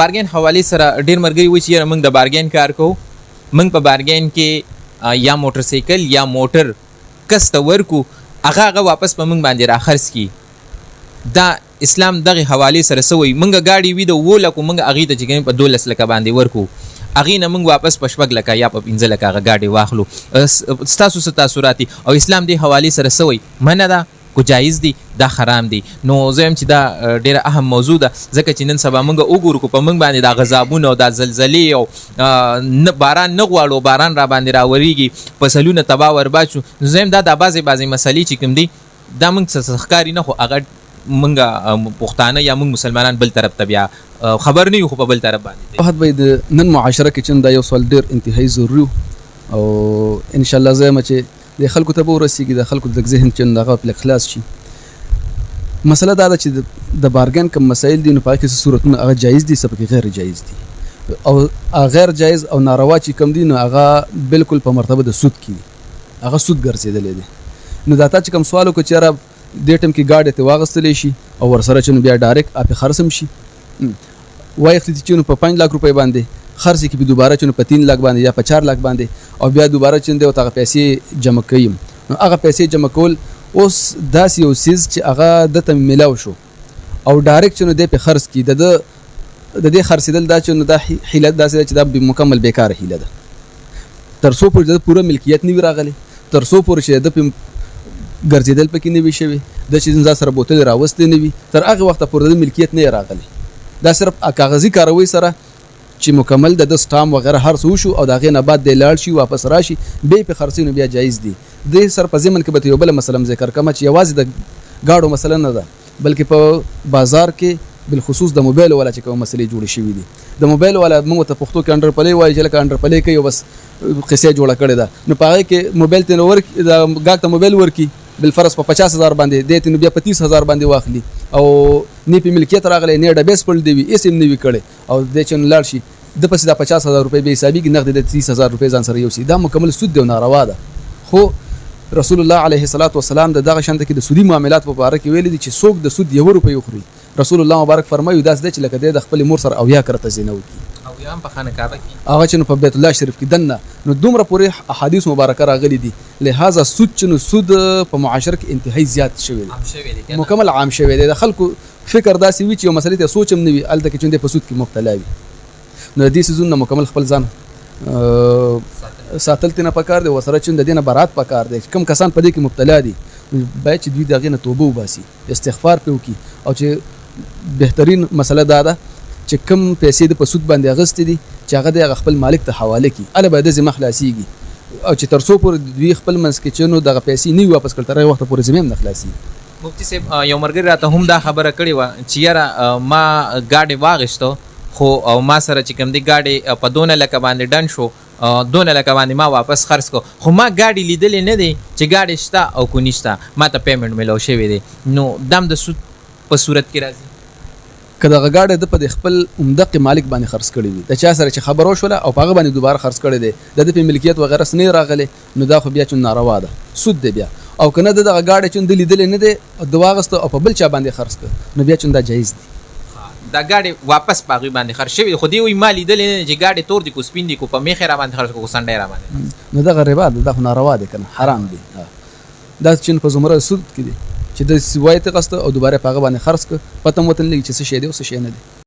بارګین حواله سره ډیر مرګري وي چې موږ د بارګین کار کوو موږ په بارګین کې یا موټر سایکل یا موټر کسته ورکو هغه واپس په موږ باندې راخرڅ کی دا اسلام دغه حواله سره سوی موږ گاډي وی د و لکه موږ اغه ته چې په 12 لکه باندې ورکو اغه نه موږ واپس په شپږ لکه یا په 15 لکه گاډي واخلو تاسو تاثیراتي او اسلام دی حواله سره سوی منه دا کو جایز دي دا حرام دي نو زم چې دا ډیره اهم موضوع ده ځکه چې نن سبا موږ وګورو کو په موږ باندې دا غزابونه او دا زلزلې او باران نه غواړو باران را باندې راوريږي فصلونه تباہ ورباچو زم دا د بازي مسلې چې کوم دي دا موږ څه ښکاری نه خو هغه موږ پښتانه یا موږ مسلمانان بل طرف ته بیا خبر نه یو خو په بل طرف باندې واحد باید نن معاشره کې چې دا یو سوال ډیر انتهایی ضروري او ان شاء الله زما چې د خلکو ته ورسیږي د خلکو د ذهن چې دغه په خلاص شي مسله دا ده چې د بارګین کوم مسایل دي نو په کې صورتونه هغه جایز دي سبق غیر جایز دي او غیر جایز او ناروا چې کوم دي نو هغه بالکل په مرتبه د سود کې هغه سود ګرځیدل دي نو دا ته چې کوم سوال کو چې را د ټیم کې گاډي ته واغستلې شي او ورسره چې بیا ډایرکټ اپ خرڅم شي وای اختی چې په 5 لک روپۍ باندې خرڅ کی به دوباره چون په 3 لک باندې یا په 4 لک باندې او بیا دوباره چون دی او هغه پیسې جمع کړم نو هغه پیسې جمع کول اوس داس یو سیز چې هغه د ته ملاو شو او ډایرکټ چون دی په خرڅ کی د دې خرڅیدل دا چون د حیلت داسې چې دا مکمل بیکار حیله ده تر څو پر د پوره ملکیت نه راغلی تر څو پر چې د ګرځیدل پکې نه وي شوی د چې ځا سره بوتل راوستل نه وي تر هغه وخت پر د ملکیت نه راغلی دا صرف کاغذي کاروي سره چې مکمل د سټام وغیرہ هر څه شو او دا غي نه بعد د لاړ شي واپس راشي به په خرڅینو بیا جایز دي د سر په ضمن کې به یو بل مثلا ذکر کوم چې یوازې د گاډو مثلا نه ده بلکې په بازار کې بالخصوص د موبایل ولا چې کوم مسلې جوړ شي دي د موبایل ولا موږ ته پښتو کې انډر پلی وایي چې لکه انډر پلی کوي بس قصه جوړه کړې ده نو پاره کې موبایل ته ور د گاډ ته موبایل ورکی بالفرض په 50000 باندې د تینو بیا په 30000 باندې واخلي او نه په ملکیت راغلی نه ډبیس پړ دی اسم نه وی کړي او د چن لاړ شي د پس د 50000 روپۍ به حسابي کې نقد د 30000 روپۍ ځان سره یو سي دا مکمل سود دی ناروا ده خو رسول الله علیه الصلاۃ والسلام دغه شانت کې د سودی معاملات په اړه کې ویل دي چې څوک د سود 1 روپۍ خوري رسول الله مبارک فرمایي داس د چې لکه د خپل مور سره او یا کرته زینو کی او یا په خانه کعبه کې هغه چې په بیت الله شریف کې دنه نو دومره پورې احادیث مبارکه راغلي دي لہذا سود چې سود په معاشره کې انتهایی زیات شوی دی مکمل عام شوی دی د خلکو فکر داسې وی چې یو مسلې ته سوچم نه وي الته کې چې په سود کې مبتلا وي نو دې سيزونه مکمل خپل ځان ساتل تنه پکار دی وسره چې د دینه برات پکار دی کم کسان په دې کې مبتلا دي باید چې دوی دغه نه توبه وباسي استغفار په وکي او چې بهترین مسله دا ده چې کم پیسې د پسود باندې اغست دي چې هغه د خپل مالک ته حواله کی اله باید زما خلاصيږي او چې تر څو پر دوی خپل منځ کې چنو دغه پیسې نه واپس کړ تر وخت پورې زمیم نه خلاصي مفتی صاحب یو مرګ راته هم دا خبره کړې و چې یاره ما گاډي واغشتو خو او ما سره چې کوم دی گاډي په 2 لک باندې ډن شو 2 لک باندې ما واپس خرڅ کو خو ما گاډي لیدل نه دی چې گاډي شتا او کو نشتا ما ته پیمنٹ ملو شوی دی نو دم د سود په صورت کې راځي کله غاډه د په خپل عمدق مالک باندې خرڅ کړی وي د چا سره چې خبرو شوله او هغه باندې دوباره خرڅ کړی دی د ملکیت وغیرہ سنې راغله نو دا خو بیا چون ناروا ده سود دی بیا او کنه د غاډه چون د لیدل نه دی د واغست او په بل چا باندې خرڅ کړ نو بیا چون دا جایز دی دا گاډي واپس پاغي باندې خرڅ شوی خو دی وی مالی دل نه چې گاډي تور دي کو سپین دي کو په میخه را باندې خرڅ کو سنډه را باندې نو دا غریبه ده دا ناروا دي کنه حرام دي دا چې په زمره سود کې دي چې د سوایت قصد او دوباره پاغه باندې خرڅ ک پته متن لګي چې څه شی دی او څه شی نه دی